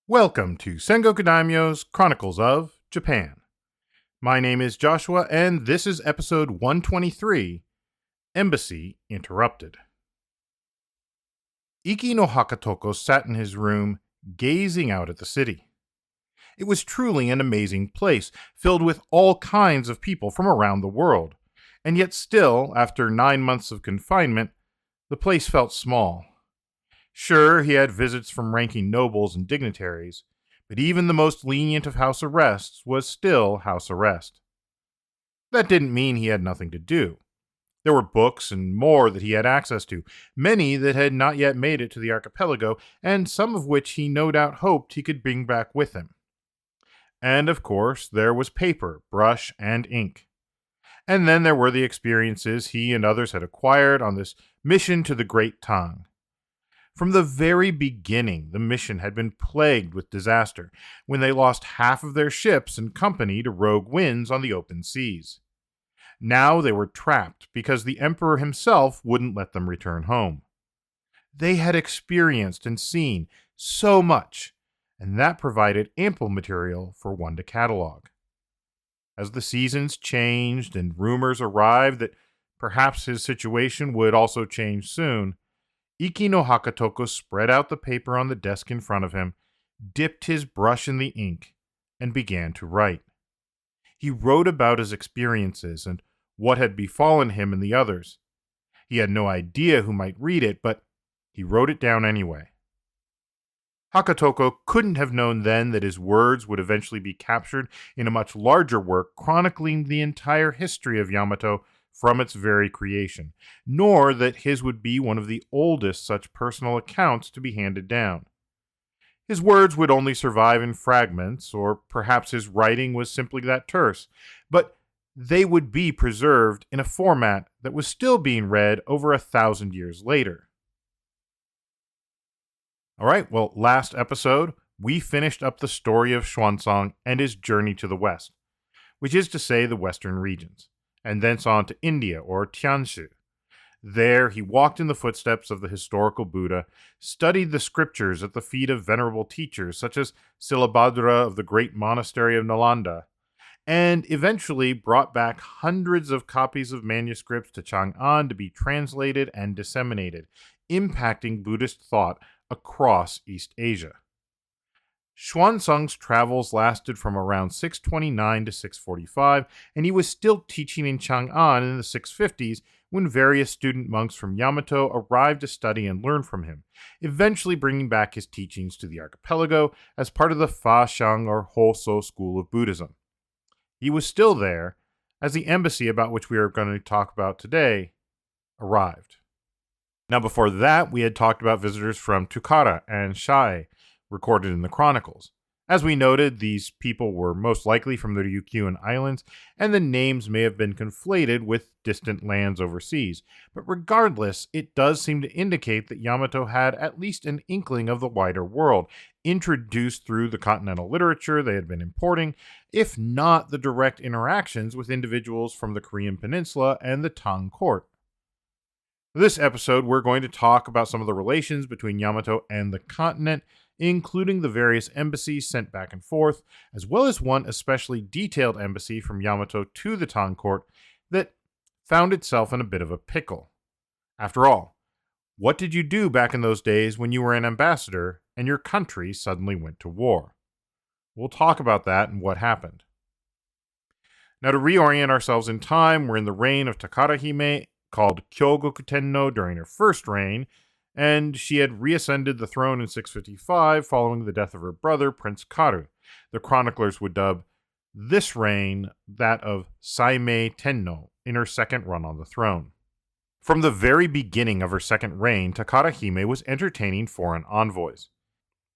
Welcome to Sengoku Daimyo's Chronicles of Japan. My name is Joshua, and this is episode 123, Embassy Interrupted. Iki no Hakatoko sat in his room, gazing out at the city. It was truly an amazing place, filled with all kinds of people from around the world, and yet still, after 9 months of confinement, the place felt small. Sure, he had visits from ranking nobles and dignitaries, but even the most lenient of house arrests was still house arrest. That didn't mean he had nothing to do. There were books and more that he had access to, many that had not yet made it to the archipelago, and some of which he no doubt hoped he could bring back with him. And of course, there was paper, brush, and ink. And then there were the experiences he and others had acquired on this mission to the Great Tang. From the very beginning, the mission had been plagued with disaster when they lost half of their ships and company to rogue winds on the open seas. Now they were trapped because the emperor himself wouldn't let them return home. They had experienced and seen so much, and that provided ample material for one to catalog. As the seasons changed and rumors arrived that perhaps his situation would also change soon, Iki no Hakatoko spread out the paper on the desk in front of him, dipped his brush in the ink, and began to write. He wrote about his experiences and what had befallen him and the others. He had no idea who might read it, but he wrote it down anyway. Hakatoko couldn't have known then that his words would eventually be captured in a much larger work chronicling the entire history of Yamato from its very creation, nor that his would be one of the oldest such personal accounts to be handed down. His words would only survive in fragments, or perhaps his writing was simply that terse, but they would be preserved in a format that was still being read over 1,000 years later. Alright, well, last episode, we finished up the story of Xuanzang and his journey to the west, which is to say the western regions, and thence on to India, or Tianshu. There, he walked in the footsteps of the historical Buddha, studied the scriptures at the feet of venerable teachers such as Silabhadra of the great monastery of Nalanda, and eventually brought back hundreds of copies of manuscripts to Chang'an to be translated and disseminated, impacting Buddhist thought across East Asia. Xuanzang's travels lasted from around 629 to 645, and he was still teaching in Chang'an in the 650s when various student monks from Yamato arrived to study and learn from him, eventually bringing back his teachings to the archipelago as part of the Fa Xiang or Hoso school of Buddhism. He was still there as the embassy about which we are going to talk about today arrived. Now, before that, we had talked about visitors from Takara and Shai, recorded in the Chronicles. As we noted, these people were most likely from the Ryukyuan Islands, and the names may have been conflated with distant lands overseas. But regardless, it does seem to indicate that Yamato had at least an inkling of the wider world, introduced through the continental literature they had been importing, if not the direct interactions with individuals from the Korean Peninsula and the Tang court. This episode, we're going to talk about some of the relations between Yamato and the continent, including the various embassies sent back and forth, as well as one especially detailed embassy from Yamato to the Tang court that found itself in a bit of a pickle. After all, what did you do back in those days when you were an ambassador and your country suddenly went to war? We'll talk about that and what happened. Now, to reorient ourselves in time, we're in the reign of Takara Hime, called Kyogoku Tenno during her first reign, and she had reascended the throne in 655 following the death of her brother, Prince Karu. The chroniclers would dub this reign that of Saimei Tenno in her second run on the throne. From the very beginning of her second reign, Takara Hime was entertaining foreign envoys.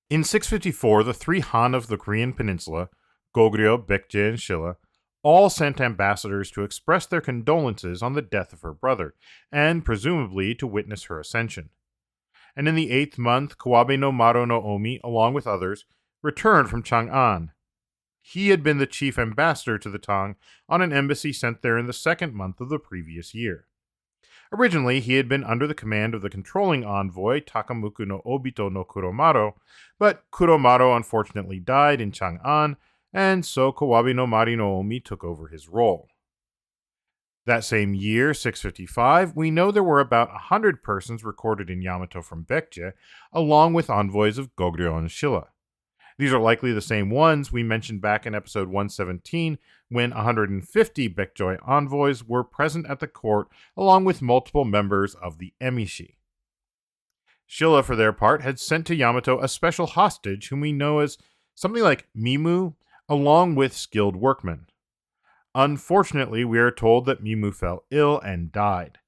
In 654, the three Han of the Korean Peninsula, Goguryeo, Baekje, and Shilla, all sent ambassadors to express their condolences on the death of her brother, and presumably to witness her ascension. And in the 8th month, Kawabe no Maro no Omi, along with others, returned from Chang'an. He had been the chief ambassador to the Tang on an embassy sent there in the 2nd month of the previous year. Originally, he had been under the command of the controlling envoy Takamuku no Obito no Kuromaro, but Kuromaro unfortunately died in Chang'an, and so Kawabe no Mari no Omi took over his role. That same year, 655, we know there were about 100 persons recorded in Yamato from Baekje, along with envoys of Goguryeo and Shilla. These are likely the same ones we mentioned back in episode 117, when 150 Baekje envoys were present at the court, along with multiple members of the emishi. Shilla, for their part, had sent to Yamato a special hostage whom we know as something like Mimu, along with skilled workmen. Unfortunately, we are told that Mimu fell ill and died.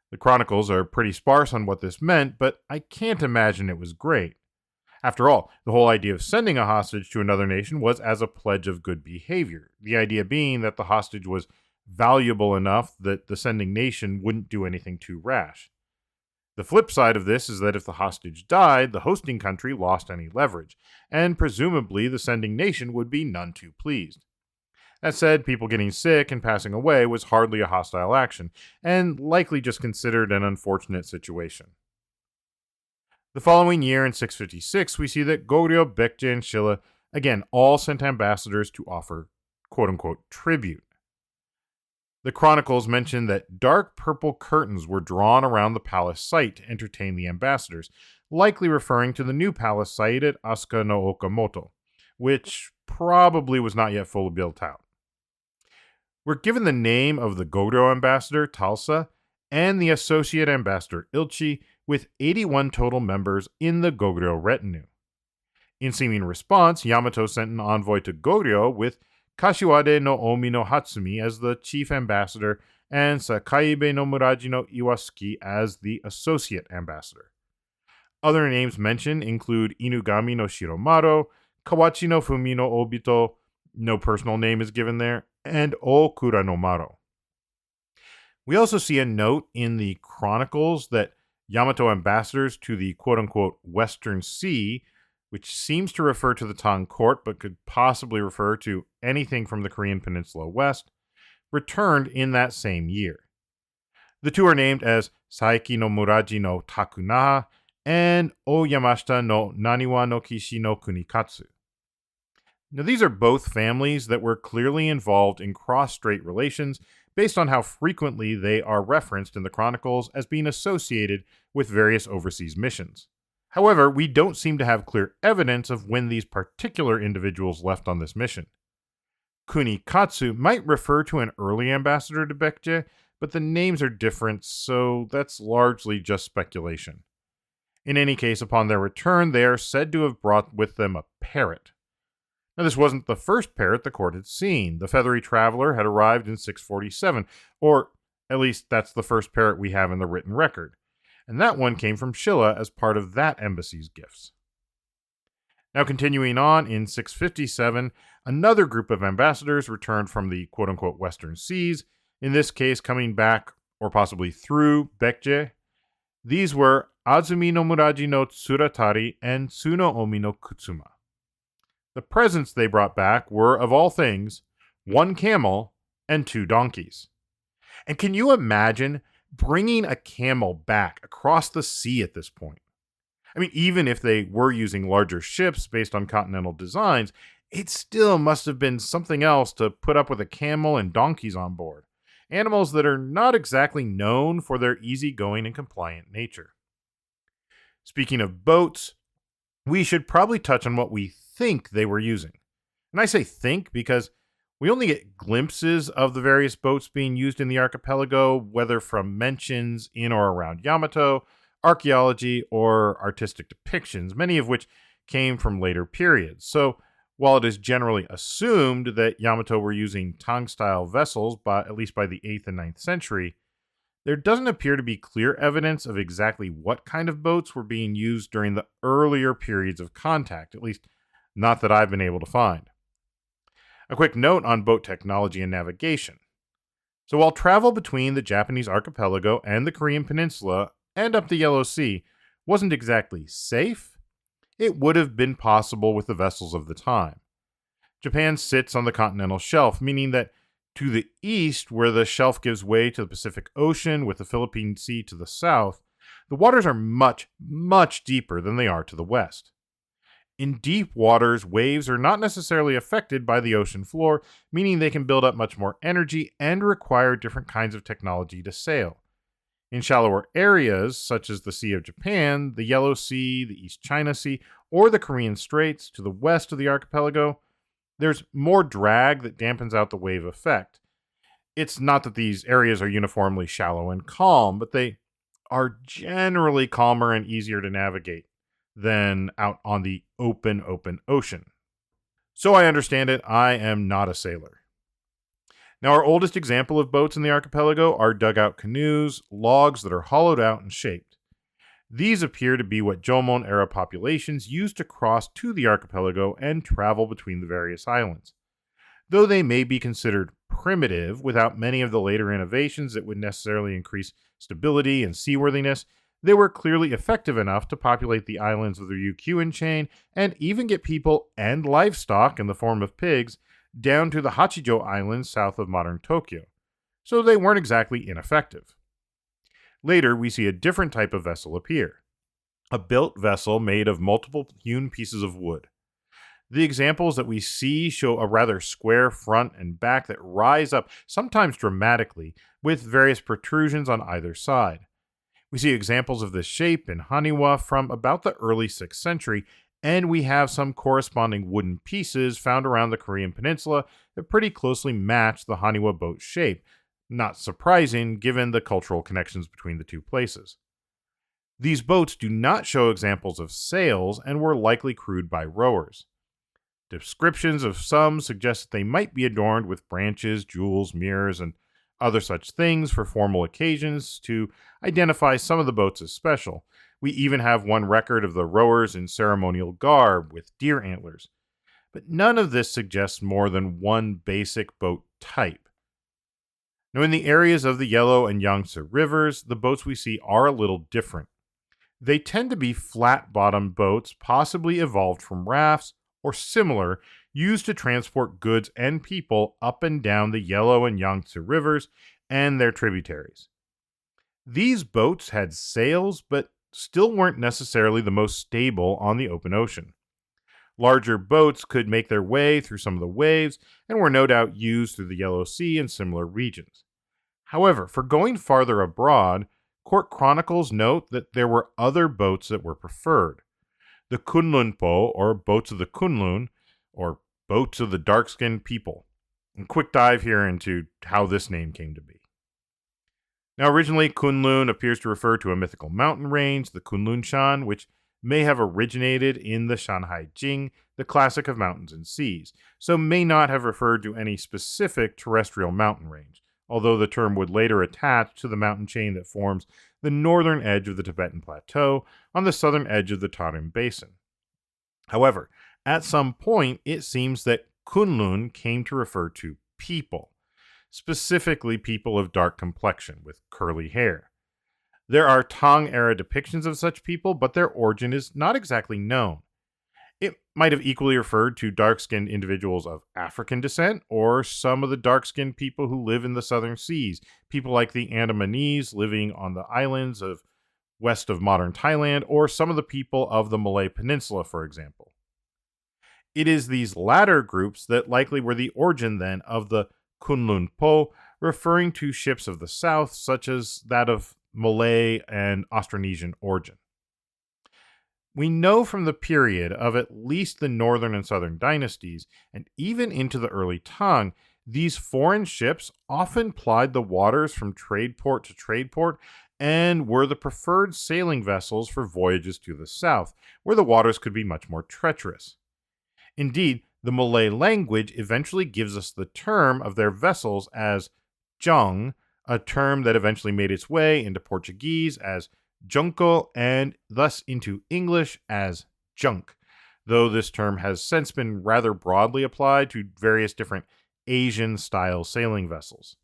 The Chronicles are pretty sparse on what this meant, but I can't imagine it was great. After all, the whole idea of sending a hostage to another nation was as a pledge of good behavior, the idea being that the hostage was valuable enough that the sending nation wouldn't do anything too rash. The flip side of this is that if the hostage died, the hosting country lost any leverage, and presumably the sending nation would be none too pleased. That said, people getting sick and passing away was hardly a hostile action, and likely just considered an unfortunate situation. The following year, in 656, we see that Goguryeo, Baekje, and Shilla again all sent ambassadors to offer quote-unquote tribute. The Chronicles mention that dark purple curtains were drawn around the palace site to entertain the ambassadors, likely referring to the new palace site at Asuka no Okamoto, which probably was not yet fully built out. We're given the name of the Goguryeo ambassador, Talsa, and the associate ambassador, Ilchi, with 81 total members in the Goguryeo retinue. In seeming response, Yamato sent an envoy to Goguryeo with Kashiwade no Omi no Hatsumi as the chief ambassador and Sakaibe no Muraji no Iwasuki as the associate ambassador. Other names mentioned include Inugami no Shiromaro, Kawachi no Fumi no Obito, no personal name is given there, and Okura no Maro. We also see a note in the Chronicles that Yamato ambassadors to the quote-unquote Western Sea, which seems to refer to the Tang court but could possibly refer to anything from the Korean peninsula west, returned in that same year. The two are named as Saeki no Muraji no Takunaha and Oyamashita no Naniwa no Kishi no Kunikatsu. Now, these are both families that were clearly involved in cross-strait relations based on how frequently they are referenced in the Chronicles as being associated with various overseas missions. However, we don't seem to have clear evidence of when these particular individuals left on this mission. Kunikatsu might refer to an early ambassador to Baekje, but the names are different, so that's largely just speculation. In any case, upon their return, they are said to have brought with them a parrot. Now, this wasn't the first parrot the court had seen. The feathery traveler had arrived in 647, or at least that's the first parrot we have in the written record. And that one came from Shilla as part of that embassy's gifts. Now, continuing on, in 657, another group of ambassadors returned from the quote-unquote Western Seas, in this case coming back, or possibly through, Baekje. These were Azumi no Muraji no Tsuratari and Tsuno Omi no Kutsuma. The presents they brought back were, of all things, 1 camel and 2 donkeys. And can you imagine bringing a camel back across the sea at this point? I mean, even if they were using larger ships based on continental designs, it still must have been something else to put up with a camel and donkeys on board, animals that are not exactly known for their easygoing and compliant nature. Speaking of boats, we should probably touch on what we think they were using. And I say think because we only get glimpses of the various boats being used in the archipelago, whether from mentions in or around Yamato, archaeology, or artistic depictions, many of which came from later periods. So, while it is generally assumed that Yamato were using Tang-style vessels, at least by the 8th and 9th century, there doesn't appear to be clear evidence of exactly what kind of boats were being used during the earlier periods of contact, at least not that I've been able to find. A quick note on boat technology and navigation. So while travel between the Japanese archipelago and the Korean peninsula and up the Yellow Sea wasn't exactly safe, it would have been possible with the vessels of the time. Japan sits on the continental shelf, meaning that To the east, where the shelf gives way to the Pacific Ocean with the Philippine Sea to the south, the waters are much, much deeper than they are to the west. In deep waters, waves are not necessarily affected by the ocean floor, meaning they can build up much more energy and require different kinds of technology to sail. In shallower areas, such as the Sea of Japan, the Yellow Sea, the East China Sea, or the Korean Straits to the west of the archipelago, there's more drag that dampens out the wave effect. It's not that these areas are uniformly shallow and calm, but they are generally calmer and easier to navigate than out on the open ocean. So I understand it, I am not a sailor. Now, our oldest example of boats in the archipelago are dugout canoes, logs that are hollowed out and shaped. These appear to be what Jomon era populations used to cross to the archipelago and travel between the various islands. Though they may be considered primitive without many of the later innovations that would necessarily increase stability and seaworthiness, they were clearly effective enough to populate the islands of the Ryukyuan chain and even get people and livestock in the form of pigs down to the Hachijo Islands south of modern Tokyo. So they weren't exactly ineffective. Later, we see a different type of vessel appear, a built vessel made of multiple hewn pieces of wood. The examples that we see show a rather square front and back that rise up, sometimes dramatically, with various protrusions on either side. We see examples of this shape in Haniwa from about the early 6th century, and we have some corresponding wooden pieces found around the Korean peninsula that pretty closely match the Haniwa boat shape. Not surprising given the cultural connections between the two places. These boats do not show examples of sails and were likely crewed by rowers. Descriptions of some suggest that they might be adorned with branches, jewels, mirrors, and other such things for formal occasions to identify some of the boats as special. We even have one record of the rowers in ceremonial garb with deer antlers. But none of this suggests more than one basic boat type. Now, in the areas of the Yellow and Yangtze rivers, the boats we see are a little different. They tend to be flat-bottomed boats, possibly evolved from rafts or similar, used to transport goods and people up and down the Yellow and Yangtze rivers and their tributaries. These boats had sails, but still weren't necessarily the most stable on the open ocean. Larger boats could make their way through some of the waves and were no doubt used through the Yellow Sea and similar regions. However, for going farther abroad, court chronicles note that there were other boats that were preferred. The Kunlunpo, or boats of the Kunlun, or boats of the dark-skinned people. A quick dive here into how this name came to be. Now, originally, Kunlun appears to refer to a mythical mountain range, the Kunlunshan, which may have originated in the Shanhai Jing, the classic of mountains and seas, so may not have referred to any specific terrestrial mountain range, although the term would later attach to the mountain chain that forms the northern edge of the Tibetan Plateau on the southern edge of the Tarim Basin. However, at some point, it seems that Kunlun came to refer to people, specifically people of dark complexion with curly hair. There are Tang-era depictions of such people, but their origin is not exactly known. It might have equally referred to dark-skinned individuals of African descent, or some of the dark-skinned people who live in the southern seas, people like the Andamanese living on the islands of west of modern Thailand, or some of the people of the Malay Peninsula, for example. It is these latter groups that likely were the origin then of the Kunlun Po, referring to ships of the south, such as that of Malay and Austronesian origin. We know from the period of at least the northern and southern dynasties, and even into the early Tang, these foreign ships often plied the waters from trade port to trade port and were the preferred sailing vessels for voyages to the south, where the waters could be much more treacherous. Indeed, the Malay language eventually gives us the term of their vessels as jung, a term that eventually made its way into Portuguese as junco and thus into English as junk, though this term has since been rather broadly applied to various different Asian-style sailing vessels.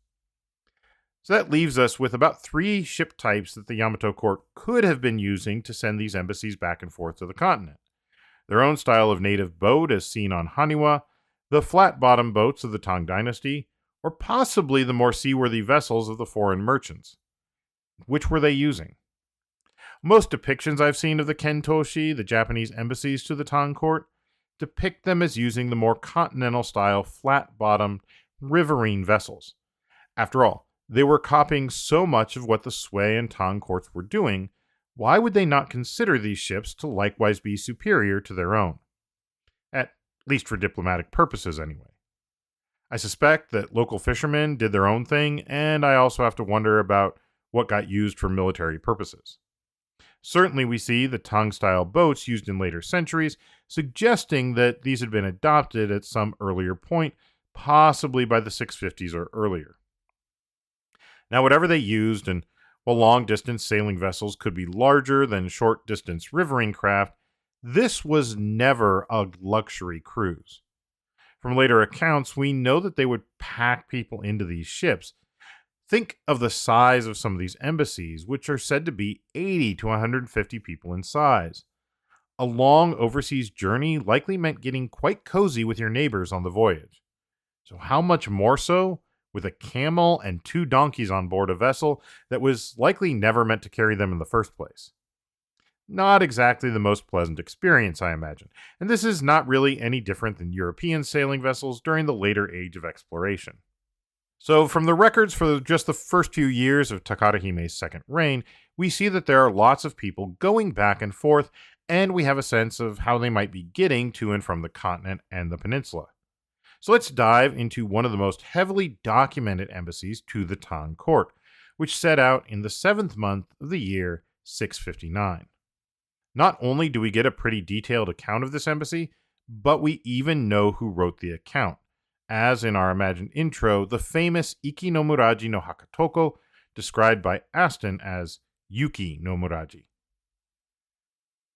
So that leaves us with about 3 ship types that the Yamato court could have been using to send these embassies back and forth to the continent. Their own style of native boat as seen on Haniwa, the flat-bottom boats of the Tang dynasty, or possibly the more seaworthy vessels of the foreign merchants. Which were they using? Most depictions I've seen of the Kentoshi, the Japanese embassies to the Tang court, depict them as using the more continental-style, flat-bottomed, riverine vessels. After all, they were copying so much of what the Sui and Tang courts were doing. Why would they not consider these ships to likewise be superior to their own? At least for diplomatic purposes, anyway. I suspect that local fishermen did their own thing, and I also have to wonder about what got used for military purposes. Certainly, we see the Tang-style boats used in later centuries, suggesting that these had been adopted at some earlier point, possibly by the 650s or earlier. Now, whatever they used, and while long-distance sailing vessels could be larger than short-distance riverine craft, this was never a luxury cruise. From later accounts, we know that they would pack people into these ships. Think of the size of some of these embassies, which are said to be 80 to 150 people in size. A long overseas journey likely meant getting quite cozy with your neighbors on the voyage. So how much more so with a camel and 2 donkeys on board a vessel that was likely never meant to carry them in the first place? Not exactly the most pleasant experience, I imagine, and this is not really any different than European sailing vessels during the later age of exploration. So, from the records for just the first few years of Takara Hime's second reign, we see that there are lots of people going back and forth, and we have a sense of how they might be getting to and from the continent and the peninsula. So let's dive into one of the most heavily documented embassies to the Tang court, which set out in the 7th month of the year 659. Not only do we get a pretty detailed account of this embassy, but we even know who wrote the account, as in our imagined intro, the famous Iki no Muraji no Hakatoko, described by Aston as Yuki no Muraji.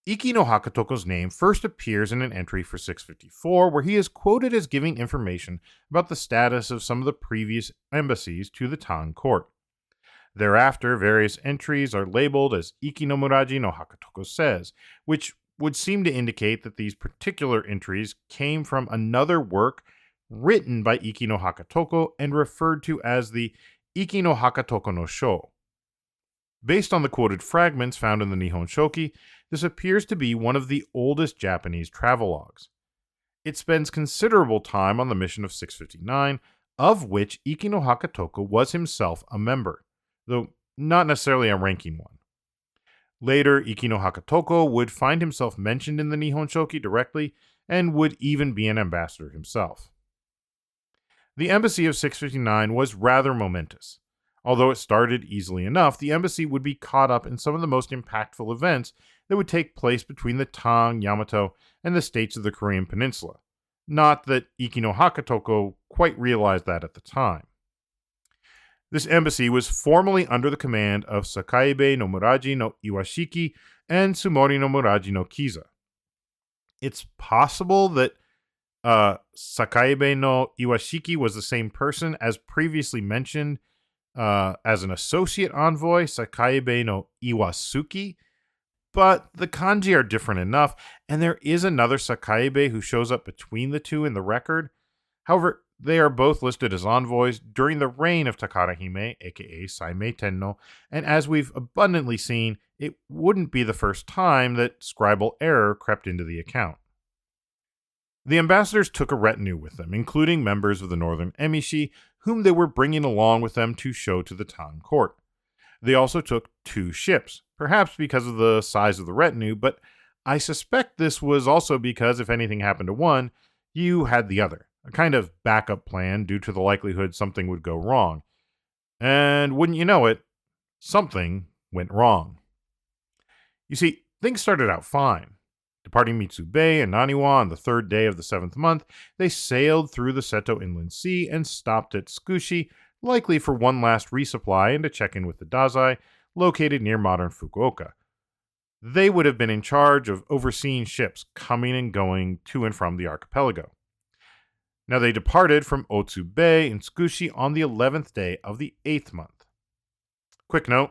Iki no Hakatoko's name first appears in an entry for 654, where he is quoted as giving information about the status of some of the previous embassies to the Tang court. Thereafter, various entries are labeled as Iki no Muraji no Hakatoko says, which would seem to indicate that these particular entries came from another work written by Iki no Hakatoko and referred to as the Iki no Hakatoko no Sho. Based on the quoted fragments found in the Nihon Shoki, this appears to be one of the oldest Japanese travelogues. It spends considerable time on the mission of 659, of which Iki no Hakatoko was himself a member, though not necessarily a ranking one. Later, Iki no Hakatoko would find himself mentioned in the Nihon Shoki directly, and would even be an ambassador himself. The embassy of 659 was rather momentous. Although it started easily enough, the embassy would be caught up in some of the most impactful events that would take place between the Tang, Yamato, and the states of the Korean Peninsula. Not that Iki no Hakatoko quite realized that at the time. This embassy was formally under the command of Sakaibe no Muraji no Iwashiki and Sumori no Muraji no Kiza. It's possible that Sakaibe no Iwashiki was the same person as previously mentioned as an associate envoy, Sakaibe no Iwasuki, but the kanji are different enough, and there is another Sakaibe who shows up between the two in the record. However, they are both listed as envoys during the reign of Takara Hime, aka Saimei Tenno, and as we've abundantly seen, it wouldn't be the first time that scribal error crept into the account. The ambassadors took a retinue with them, including members of the northern emishi, whom they were bringing along with them to show to the Tang court. They also took 2 ships, perhaps because of the size of the retinue, but I suspect this was also because if anything happened to one, you had the other, a kind of backup plan due to the likelihood something would go wrong. And wouldn't you know it, something went wrong. You see, things started out fine. Departing Mitsubei and Naniwa on the 3rd day of the 7th month, they sailed through the Seto Inland Sea and stopped at Tsukushi, likely for one last resupply and to check in with the Dazai, located near modern Fukuoka. They would have been in charge of overseeing ships coming and going to and from the archipelago. Now they departed from Otsu Bay in Tsukushi on the 11th day of the 8th month. Quick note,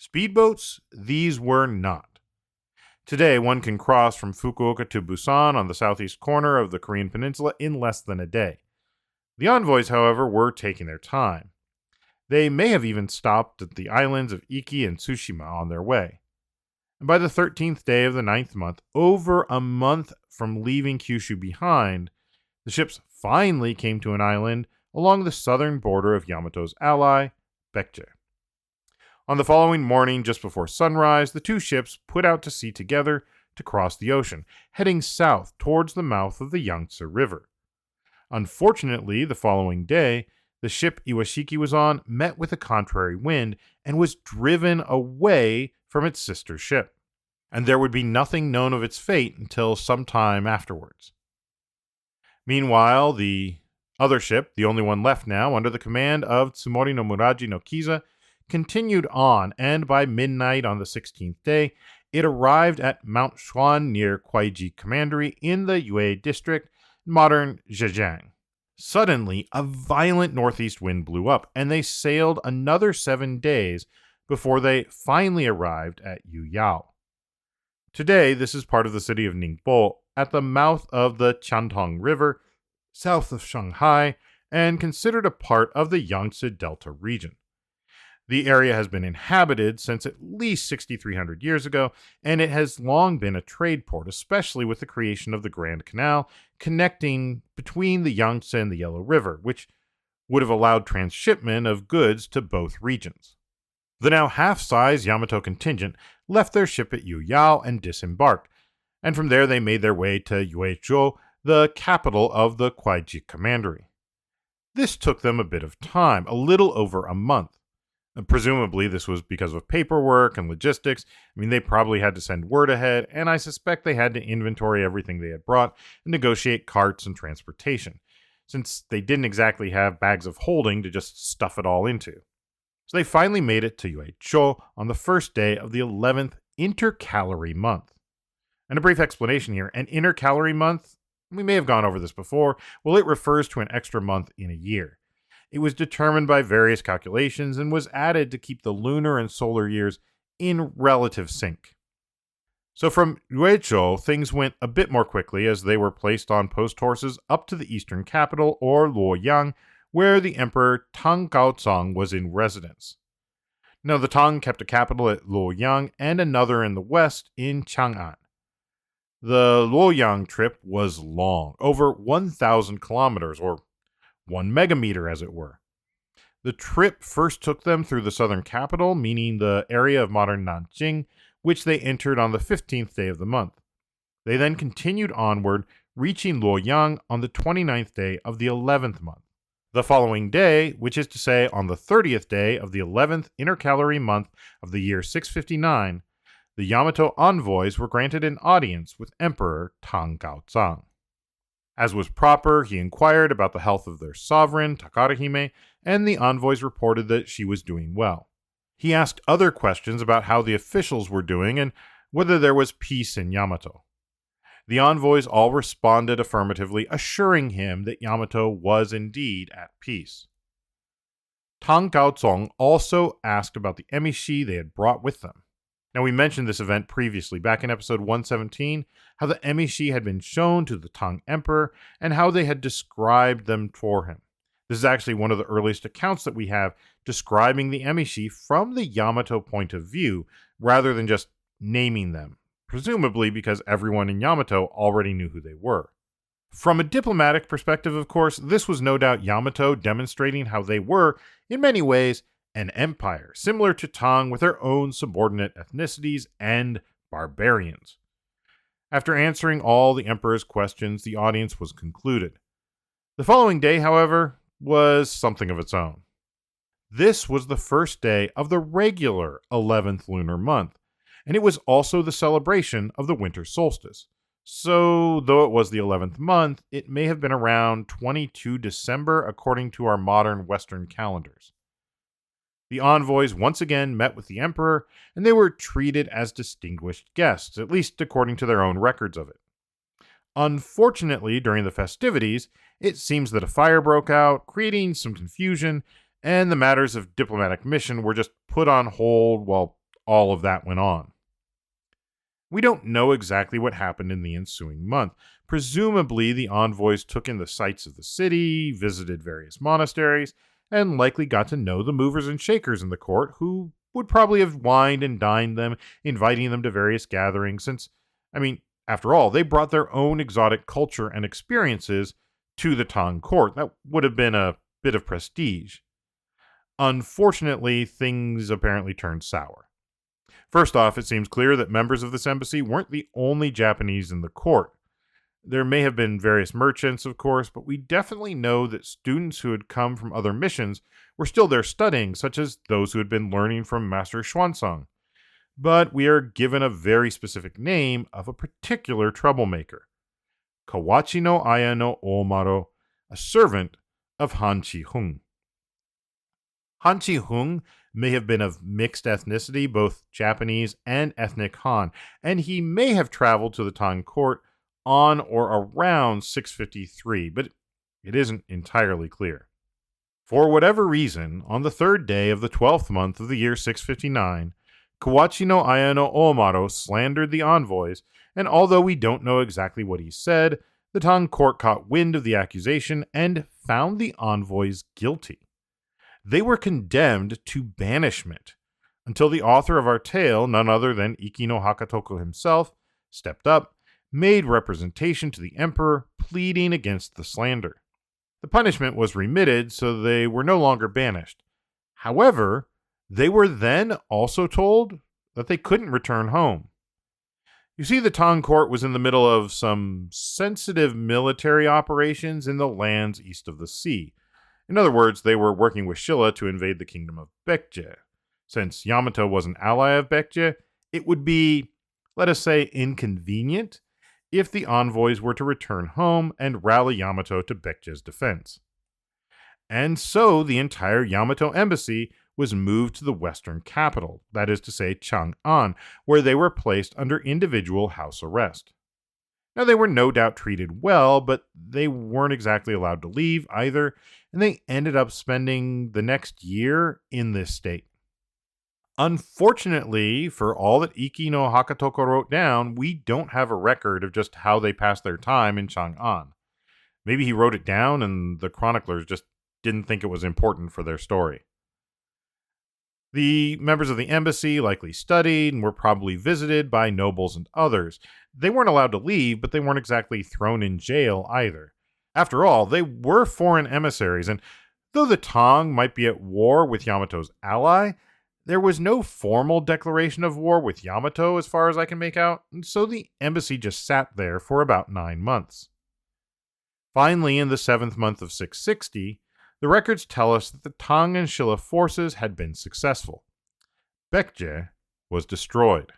speedboats, these were not. Today, one can cross from Fukuoka to Busan on the southeast corner of the Korean peninsula in less than a day. The envoys, however, were taking their time. They may have even stopped at the islands of Iki and Tsushima on their way. And by the 13th day of the 9th month, over a month from leaving Kyushu behind, the ships finally came to an island along the southern border of Yamato's ally, Baekje. On the following morning, just before sunrise, the two ships put out to sea together to cross the ocean, heading south towards the mouth of the Yangtze River. Unfortunately, the following day, the ship Iwashiki was on met with a contrary wind and was driven away from its sister ship, and there would be nothing known of its fate until some time afterwards. Meanwhile, the other ship, the only one left now, under the command of Tsumori no Muraji no Kiza, continued on, and by midnight on the 16th day, it arrived at Mount Shuan near Kwaiji Commandery in the Yue district, modern Zhejiang. Suddenly, a violent northeast wind blew up, and they sailed another 7 days before they finally arrived at Yuyao. Today, this is part of the city of Ningbo, at the mouth of the Qiantong River, south of Shanghai, and considered a part of the Yangtze Delta region. The area has been inhabited since at least 6,300 years ago, and it has long been a trade port, especially with the creation of the Grand Canal connecting between the Yangtze and the Yellow River, which would have allowed transshipment of goods to both regions. The now half-size Yamato contingent left their ship at Yuyao and disembarked, and from there they made their way to Yuezhou, the capital of the Kwaiji Commandery. This took them a bit of time, a little over a month. Presumably, this was because of paperwork and logistics. They probably had to send word ahead, and I suspect they had to inventory everything they had brought and negotiate carts and transportation, since they didn't exactly have bags of holding to just stuff it all into. So they finally made it to Yuezhou on the first day of the 11th intercalary month. And a brief explanation here, an intercalary month, we may have gone over this before, well, it refers to an extra month in a year. It was determined by various calculations and was added to keep the lunar and solar years in relative sync. So from Yuezhou, things went a bit more quickly as they were placed on post horses up to the eastern capital, or Luoyang, where the Emperor Tang Gaozong was in residence. Now, the Tang kept a capital at Luoyang and another in the west in Chang'an. The Luoyang trip was long, over 1,000 kilometers, or 1 megameter as it were. The trip first took them through the southern capital, meaning the area of modern Nanjing, which they entered on the 15th day of the month. They then continued onward, reaching Luoyang on the 29th day of the 11th month. The following day, which is to say on the 30th day of the 11th intercalary month of the year 659, the Yamato envoys were granted an audience with Emperor Tang Gaozong. As was proper, he inquired about the health of their sovereign, Takara Hime, and the envoys reported that she was doing well. He asked other questions about how the officials were doing and whether there was peace in Yamato. The envoys all responded affirmatively, assuring him that Yamato was indeed at peace. Tang Gaozong also asked about the emishi they had brought with them. Now, we mentioned this event previously, back in episode 117, how the emishi had been shown to the Tang Emperor and how they had described them for him. This is actually one of the earliest accounts that we have describing the emishi from the Yamato point of view, rather than just naming them, presumably because everyone in Yamato already knew who they were. From a diplomatic perspective, of course, this was no doubt Yamato demonstrating how they were, in many ways, an empire, similar to Tang with their own subordinate ethnicities and barbarians. After answering all the emperor's questions, the audience was concluded. The following day, however, was something of its own. This was the first day of the regular 11th lunar month, and it was also the celebration of the winter solstice. So, though it was the 11th month, it may have been around 22 December according to our modern Western calendars. The envoys once again met with the emperor, and they were treated as distinguished guests, at least according to their own records of it. Unfortunately, during the festivities, it seems that a fire broke out, creating some confusion, and the matters of diplomatic mission were just put on hold while all of that went on. We don't know exactly what happened in the ensuing month. Presumably, the envoys took in the sights of the city, visited various monasteries, and likely got to know the movers and shakers in the court, who would probably have wined and dined them, inviting them to various gatherings, since, after all, they brought their own exotic culture and experiences to the Tang court. That would have been a bit of prestige. Unfortunately, things apparently turned sour. First off, it seems clear that members of this embassy weren't the only Japanese in the court. There may have been various merchants, of course, but we definitely know that students who had come from other missions were still there studying, such as those who had been learning from Master Xuanzang. But we are given a very specific name of a particular troublemaker: Kawachi no Aya no Omaro, a servant of Han Chi-hung. Han Chi-hung may have been of mixed ethnicity, both Japanese and ethnic Han, and he may have traveled to the Tang court on or around 653, but it isn't entirely clear. For whatever reason, on the third day of the 12th month of the year 659, Kawachi no Aya no Omaro slandered the envoys, and although we don't know exactly what he said, the Tang court caught wind of the accusation and found the envoys guilty. They were condemned to banishment until the author of our tale, none other than Ikki no Hakatoko himself, stepped up, made representation to the emperor, pleading against the slander. The punishment was remitted, so they were no longer banished. However, they were then also told that they couldn't return home. You see, the Tang court was in the middle of some sensitive military operations in the lands east of the sea. In other words, they were working with Shilla to invade the kingdom of Baekje. Since Yamato was an ally of Baekje, it would be, let us say, inconvenient if the envoys were to return home and rally Yamato to Baekje's defense. And so the entire Yamato embassy was moved to the western capital, that is to say Chang'an, where they were placed under individual house arrest. Now, they were no doubt treated well, but they weren't exactly allowed to leave either, and they ended up spending the next year in this state. Unfortunately, for all that Ikki no Hakatoko wrote down, we don't have a record of just how they passed their time in Chang'an. Maybe he wrote it down and the chroniclers just didn't think it was important for their story. The members of the embassy likely studied and were probably visited by nobles and others. They weren't allowed to leave, but they weren't exactly thrown in jail either. After all, they were foreign emissaries, and though the Tang might be at war with Yamato's ally, there was no formal declaration of war with Yamato as far as I can make out, and so the embassy just sat there for about 9 months. Finally, in the 7th month of 660, the records tell us that the Tang and Shilla forces had been successful. Baekje was destroyed.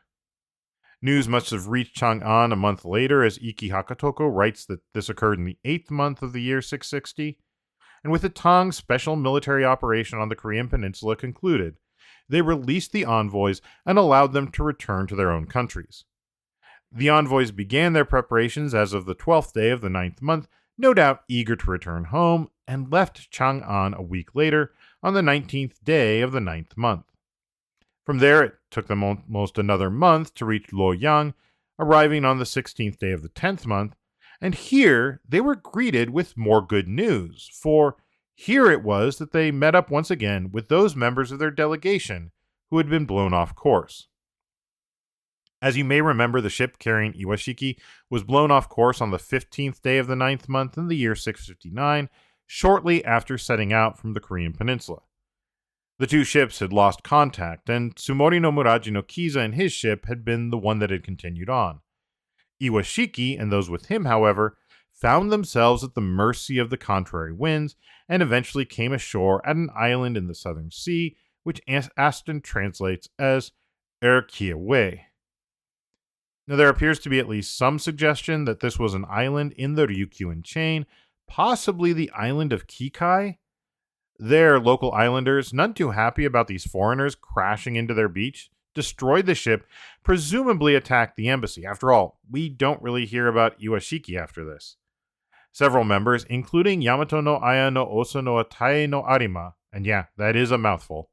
News must have reached Chang'an a month later, as Ikki Hakatoko writes that this occurred in the 8th month of the year 660, and with the Tang's special military operation on the Korean peninsula concluded, they released the envoys and allowed them to return to their own countries. The envoys began their preparations as of the 12th day of the 9th month, no doubt eager to return home, and left Chang'an a week later on the 19th day of the 9th month. From there, it took them almost another month to reach Luoyang, arriving on the 16th day of the 10th month, and here they were greeted with more good news, for here it was that they met up once again with those members of their delegation who had been blown off course. As you may remember, the ship carrying Iwashiki was blown off course on the 15th day of the 9th month in the year 659, shortly after setting out from the Korean peninsula. The two ships had lost contact, and Tsumori no Muraji no Kiza and his ship had been the one that had continued on. Iwashiki and those with him, however, found themselves at the mercy of the contrary winds and eventually came ashore at an island in the southern sea, which Aston translates as Erkiawe. Now, there appears to be at least some suggestion that this was an island in the Ryukyuan chain, possibly the island of Kikai. There, local islanders, none too happy about these foreigners crashing into their beach, destroyed the ship, presumably attacked the embassy. After all, we don't really hear about Iwashiki after this. Several members, including Yamato no Aya no Osa no Atae no Arima, and yeah, that is a mouthful,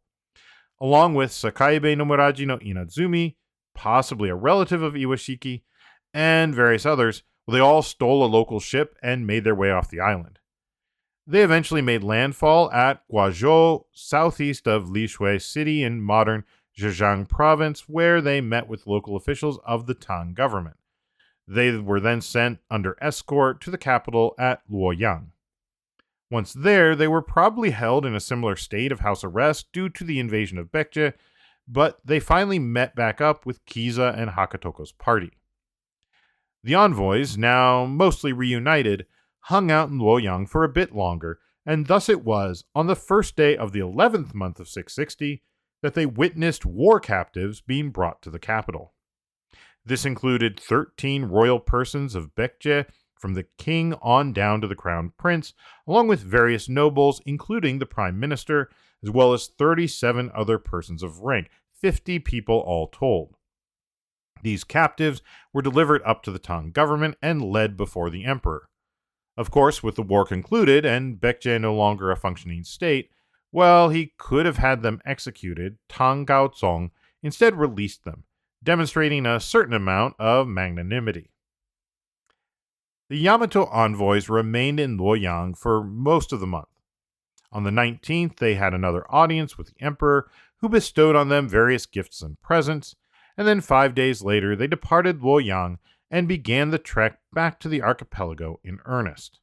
along with Sakaibe no Muraji no Inazumi, possibly a relative of Iwashiki, and various others, they all stole a local ship and made their way off the island. They eventually made landfall at Guazhou, southeast of Lishui City in modern Zhejiang province, where they met with local officials of the Tang government. They were then sent under escort to the capital at Luoyang. Once there, they were probably held in a similar state of house arrest due to the invasion of Baekje, but they finally met back up with Kiza and Hakatoko's party. The envoys, now mostly reunited, hung out in Luoyang for a bit longer, and thus it was, on the first day of the 11th month of 660, that they witnessed war captives being brought to the capital. This included 13 royal persons of Baekje, from the king on down to the crown prince, along with various nobles, including the prime minister, as well as 37 other persons of rank, 50 people all told. These captives were delivered up to the Tang government and led before the emperor. Of course, with the war concluded and Baekje no longer a functioning state, well, he could have had them executed. Tang Gaozong instead released them, demonstrating a certain amount of magnanimity. The Yamato envoys remained in Luoyang for most of the month. On the 19th, they had another audience with the emperor, who bestowed on them various gifts and presents, and then 5 days later they departed Luoyang and began the trek back to the archipelago in earnest.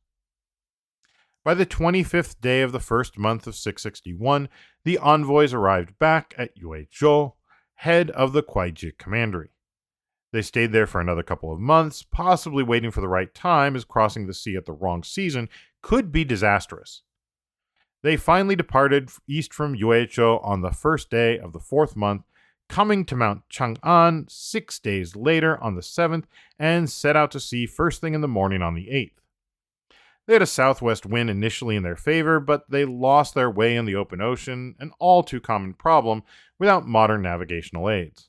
By the 25th day of the first month of 661, the envoys arrived back at Yuezhou, head of the Kuaiji commandery. They stayed there for another couple of months, possibly waiting for the right time, as crossing the sea at the wrong season could be disastrous. They finally departed east from Yuezhou on the first day of the fourth month, coming to Mount Chang'an 6 days later on the 7th, and set out to sea first thing in the morning on the 8th. They had a southwest wind initially in their favor, but they lost their way in the open ocean, an all too common problem without modern navigational aids.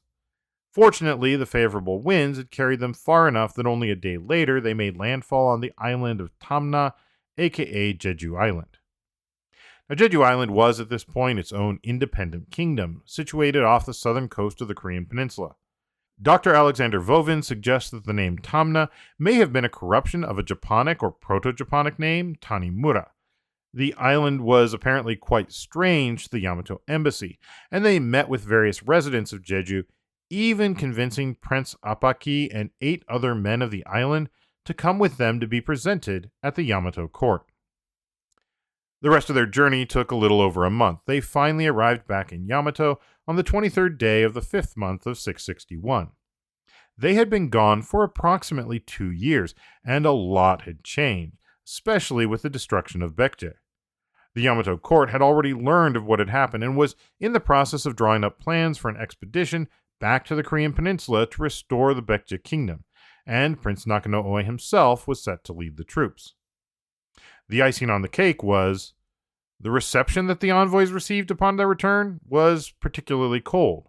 Fortunately, the favorable winds had carried them far enough that only a day later they made landfall on the island of Tamna, aka Jeju Island. Now, Jeju Island was at this point its own independent kingdom, situated off the southern coast of the Korean peninsula. Dr. Alexander Vovin suggests that the name Tamna may have been a corruption of a Japonic or Proto-Japonic name, Tanimura. The island was apparently quite strange to the Yamato embassy, and they met with various residents of Jeju, even convincing Prince Apaki and 8 other men of the island to come with them to be presented at the Yamato court. The rest of their journey took a little over a month. They finally arrived back in Yamato on the 23rd day of the 5th month of 661. They had been gone for approximately 2 years, and a lot had changed, especially with the destruction of Baekje. The Yamato court had already learned of what had happened and was in the process of drawing up plans for an expedition back to the Korean peninsula to restore the Baekje kingdom, and Prince Nakano-Oe himself was set to lead the troops. The icing on the cake was the reception that the envoys received upon their return was particularly cold.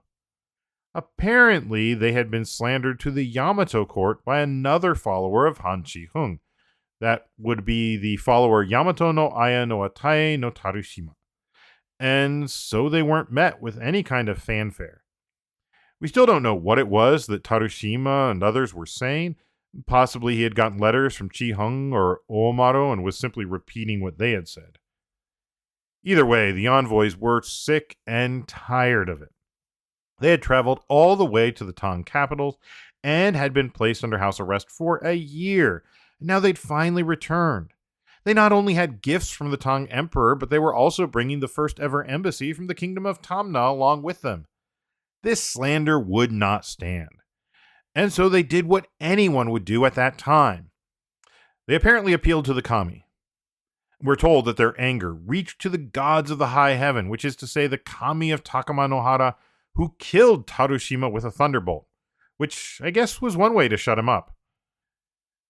Apparently, they had been slandered to the Yamato court by another follower of Han Chi-hung. That would be the follower Yamato no Aya no Atae no Tarushima. And so they weren't met with any kind of fanfare. We still don't know what it was that Tarushima and others were saying. Possibly he had gotten letters from Chi-hung or Oomaru and was simply repeating what they had said. Either way, the envoys were sick and tired of it. They had traveled all the way to the Tang capitals and had been placed under house arrest for a year. Now they'd finally returned. They not only had gifts from the Tang emperor, but they were also bringing the first ever embassy from the kingdom of Tamna along with them. This slander would not stand. And so they did what anyone would do at that time. They apparently appealed to the kami. We're told that their anger reached to the gods of the high heaven, which is to say the kami of Takamanohara, who killed Tarushima with a thunderbolt, which I guess was one way to shut him up.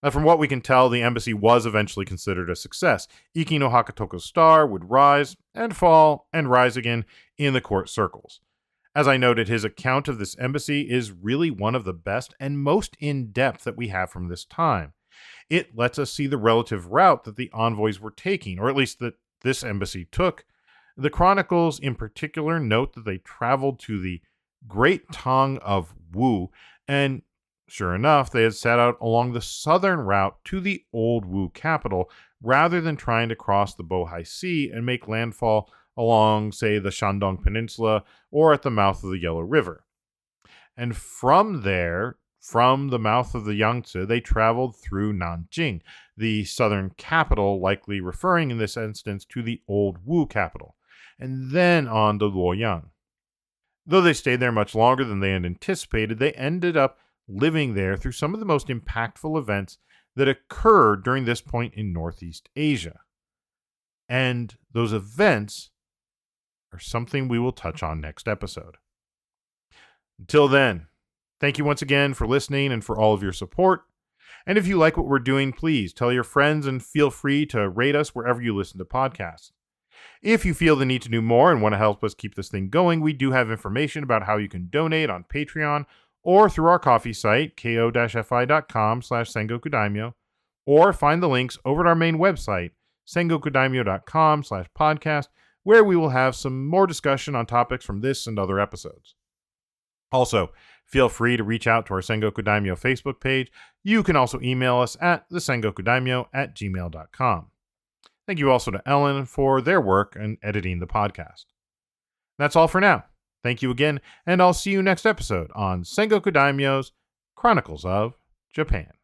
Now, from what we can tell, the embassy was eventually considered a success. Iki no Hakatoko's star would rise and fall and rise again in the court circles. As I noted, his account of this embassy is really one of the best and most in-depth that we have from this time. It lets us see the relative route that the envoys were taking, or at least that this embassy took. The Chronicles in particular note that they traveled to the Great Tang of Wu, and sure enough, they had set out along the southern route to the old Wu capital rather than trying to cross the Bohai Sea and make landfall along, say, the Shandong Peninsula or at the mouth of the Yellow River. And from there, from the mouth of the Yangtze, they traveled through Nanjing, the southern capital, likely referring in this instance to the old Wu capital, and then on to Luoyang. Though they stayed there much longer than they had anticipated, they ended up living there through some of the most impactful events that occurred during this point in Northeast Asia. And those events are something we will touch on next episode. Until then, thank you once again for listening and for all of your support. And if you like what we're doing, please tell your friends and feel free to rate us wherever you listen to podcasts. If you feel the need to do more and want to help us keep this thing going, we do have information about how you can donate on Patreon or through our coffee site, ko-fi.com/Sengoku Daimyo, or find the links over at our main website, sengokudaimyo.com/podcast, where we will have some more discussion on topics from this and other episodes. Also, feel free to reach out to our Sengoku Daimyo Facebook page. You can also email us at thesengokudaimyo@gmail.com. Thank you also to Ellen for their work in editing the podcast. That's all for now. Thank you again, and I'll see you next episode on Sengoku Daimyo's Chronicles of Japan.